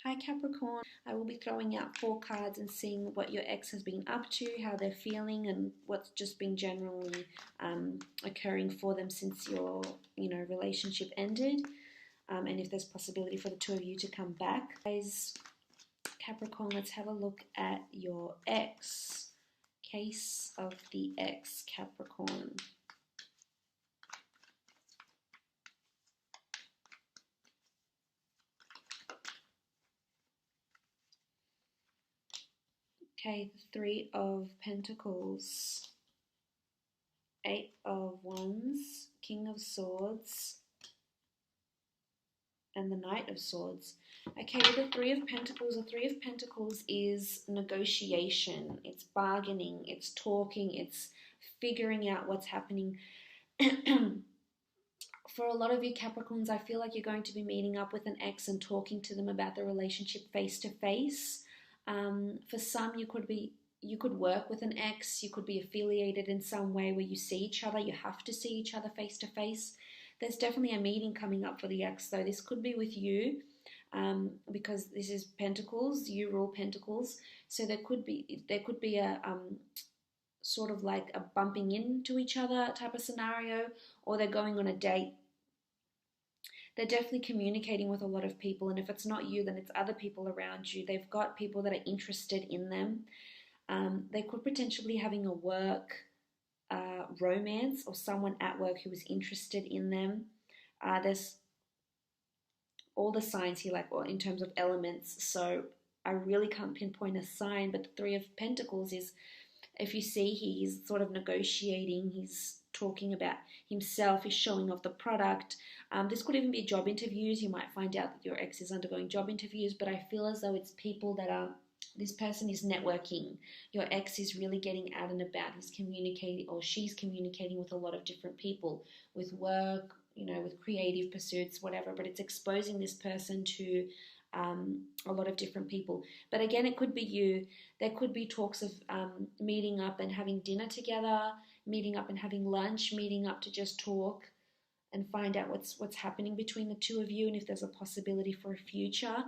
Hi Capricorn, I will be throwing out 4 cards and seeing what your ex has been up to, how they're feeling, and what's just been generally occurring for them since your relationship ended, and if there's possibility for the two of you to come back. Guys, Capricorn, let's have a look at your ex. Case of the ex, Capricorn. Okay, the 3 of Pentacles, 8 of Wands, King of Swords, and the Knight of Swords. Okay, with the 3 of Pentacles, the 3 of Pentacles is negotiation, it's bargaining, it's talking, it's figuring out what's happening. For a lot of you Capricorns, I feel like you're going to be meeting up with an ex and talking to them about the relationship face to face. For some, you could work with an ex, you could be affiliated in some way where you see each other, you have to see each other face to face. There's definitely a meeting coming up for the ex though. This could be with you, because this is Pentacles, you rule Pentacles, so there could be a sort of like a bumping into each other type of scenario, or they're going on a date. They're definitely communicating with a lot of people, and if it's not you, then it's other people around you. They've got people that are interested in them. They could potentially be having a work romance, or someone at work who is interested in them. There's all the signs here, like in terms of elements, so I really can't pinpoint a sign, but the 3 of Pentacles is, if you see, he's sort of negotiating, he's talking about himself, he's showing off the product. This could even be job interviews. You might find out that your ex is undergoing job interviews, but I feel as though it's people that are, this person is networking. Your ex is really getting out and about. He's communicating, or she's communicating with a lot of different people, with work, with creative pursuits, whatever, but it's exposing this person to a lot of different people. But again, it could be you. There could be talks of meeting up and having dinner together, meeting up and having lunch, meeting up to just talk and find out what's happening between the two of you, and if there's a possibility for a future.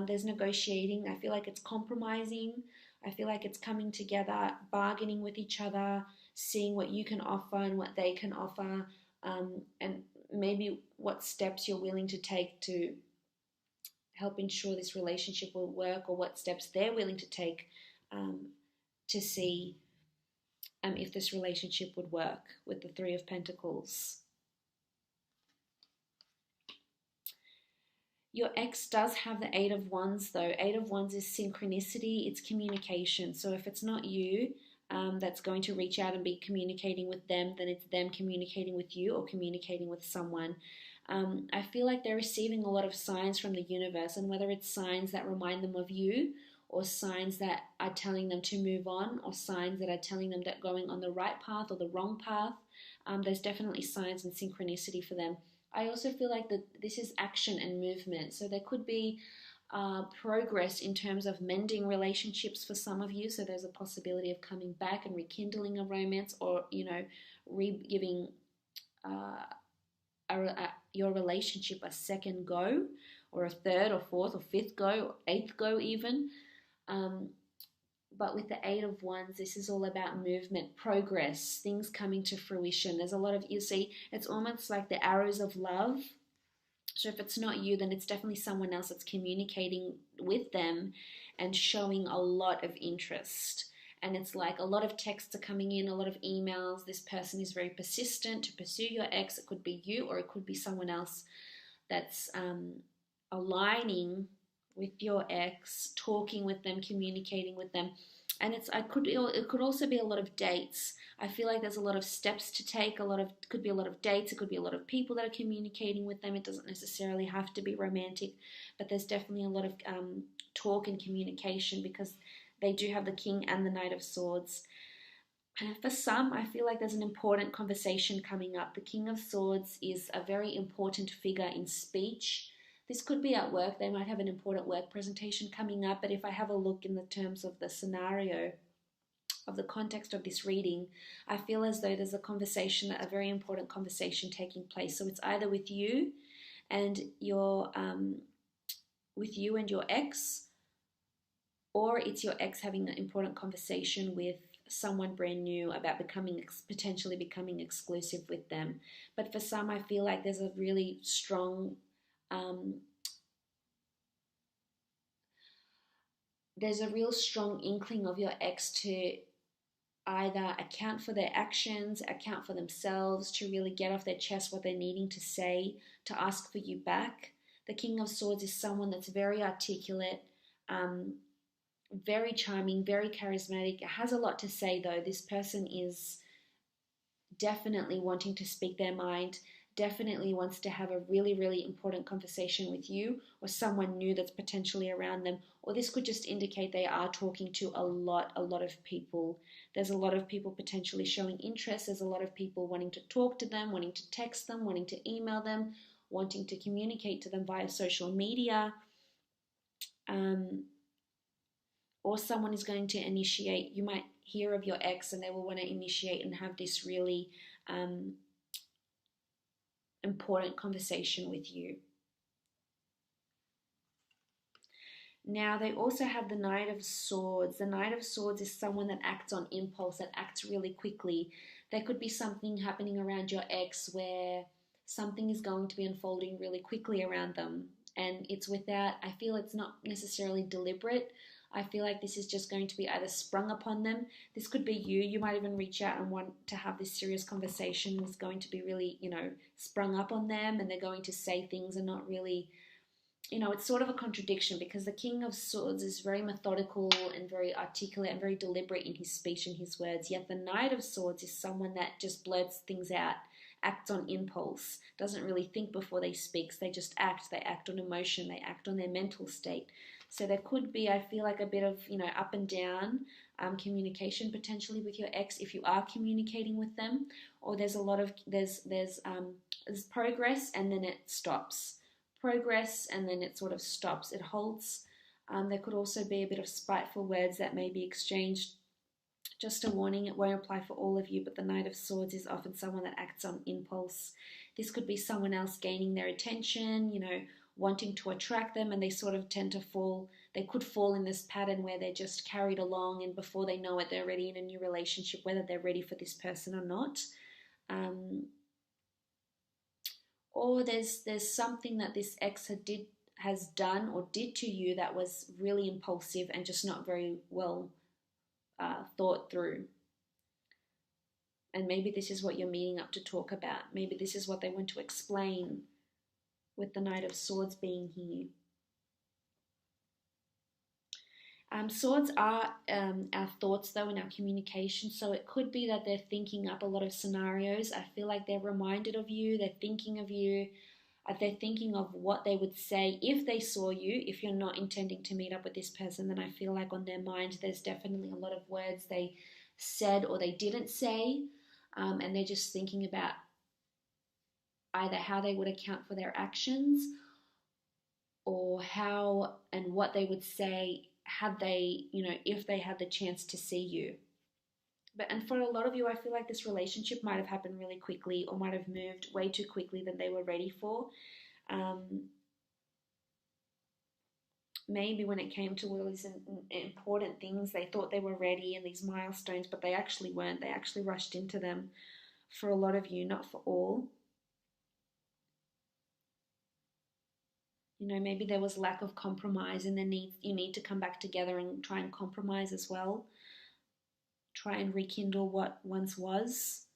There's negotiating. I feel like it's compromising. I feel like it's coming together, bargaining with each other, seeing what you can offer and what they can offer, and maybe what steps you're willing to take to help ensure this relationship will work, or what steps they're willing to take to see if this relationship would work, with the 3 of Pentacles. Your ex does have the 8 of Wands though. 8 of Wands is synchronicity, it's communication. So if it's not you that's going to reach out and be communicating with them, then it's them communicating with you or communicating with someone. I feel like they're receiving a lot of signs from the universe, and whether it's signs that remind them of you, or signs that are telling them to move on, or signs that are telling them that going on the right path or the wrong path, there's definitely signs and synchronicity for them. I also feel like that this is action and movement, so there could be progress in terms of mending relationships for some of you, so there's a possibility of coming back and rekindling a romance, or giving your relationship a second go, or a third or fourth or fifth go, or 8th go even. But with the 8 of Wands, this is all about movement, progress, things coming to fruition. There's a lot of, you see, it's almost like the arrows of love. So if it's not you, then it's definitely someone else that's communicating with them and showing a lot of interest. And it's like a lot of texts are coming in, a lot of emails. This person is very persistent to pursue your ex. It could be you, or it could be someone else that's aligning with your ex, talking with them, communicating with them. And it could also be a lot of dates. I feel like there's a lot of steps to take. Could be a lot of dates. It could be a lot of people that are communicating with them. It doesn't necessarily have to be romantic, but there's definitely a lot of talk and communication, because they do have the King and the Knight of Swords. For some, I feel like there's an important conversation coming up. The King of Swords is a very important figure in speech. This could be at work. They might have an important work presentation coming up, but if I have a look in the terms of the scenario, of the context of this reading, I feel as though there's a very important conversation taking place. So it's either with you and your with you and your ex, or it's your ex having an important conversation with someone brand new about potentially becoming exclusive with them. But for some, I feel like there's a really strong inkling of your ex to either account for their actions, account for themselves, to really get off their chest what they're needing to say, to ask for you back. The King of Swords is someone that's very articulate, very charming, very charismatic. It has a lot to say though. This person is definitely wanting to speak their mind, definitely wants to have a really, really important conversation with you or someone new that's potentially around them. Or this could just indicate they are talking to a lot of people. There's a lot of people potentially showing interest. There's a lot of people wanting to talk to them, wanting to text them, wanting to email them, wanting to communicate to them via social media. Or someone is going to initiate. You might hear of your ex and they will want to initiate and have this really important conversation with you. Now, they also have the Knight of Swords. The Knight of Swords is someone that acts on impulse, that acts really quickly. There could be something happening around your ex where something is going to be unfolding really quickly around them. And it's without, I feel it's not necessarily deliberate. I feel like this is just going to be either sprung upon them. This could be you. You might even reach out and want to have this serious conversation. It's going to be really, sprung up on them, and they're going to say things and not really, it's sort of a contradiction, because the King of Swords is very methodical and very articulate and very deliberate in his speech and his words. Yet the Knight of Swords is someone that just blurts things out, acts on impulse, doesn't really think before they speak. They just act. They act on emotion. They act on their mental state. So there could be, I feel like, a bit of, up and down communication potentially with your ex if you are communicating with them. Or there's a lot of, there's progress and then it stops. Progress and then it sort of stops. It halts. There could also be a bit of spiteful words that may be exchanged. Just a warning, it won't apply for all of you, but the Knight of Swords is often someone that acts on impulse. This could be someone else gaining their attention, wanting to attract them, and they sort of tend to they could fall in this pattern where they're just carried along, and before they know it, they're already in a new relationship, whether they're ready for this person or not. Or there's something that this ex has done or did to you that was really impulsive and just not very well thought through. And maybe this is what you're meeting up to talk about. Maybe this is what they want to explain, with the Knight of Swords being here. Swords are our thoughts, though, in our communication. So it could be that they're thinking up a lot of scenarios. I feel like they're reminded of you. They're thinking of you. They're thinking of what they would say if they saw you. If you're not intending to meet up with this person, then I feel like on their mind there's definitely a lot of words they said or they didn't say. And they're just thinking about either how they would account for their actions or how and what they would say had they, if they had the chance to see you. And for a lot of you, I feel like this relationship might have happened really quickly or might have moved way too quickly than they were ready for. Maybe when it came to all these important things, they thought they were ready and these milestones, but they actually weren't. They actually rushed into them for a lot of you, not for all. Maybe there was lack of compromise and you need to come back together and try and compromise as well. Try and rekindle what once was.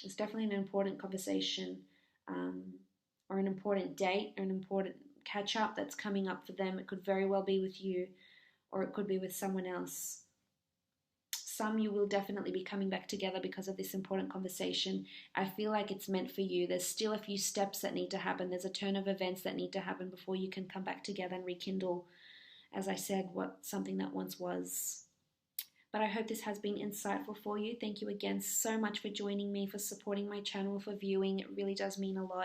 It's definitely an important conversation or an important date or an important catch-up that's coming up for them. It could very well be with you or it could be with someone else. Some you will definitely be coming back together because of this important conversation. I feel like it's meant for you. There's still a few steps that need to happen. There's a turn of events that need to happen before you can come back together and rekindle, as I said, something that once was. But I hope this has been insightful for you. Thank you again so much for joining me, for supporting my channel, for viewing. It really does mean a lot.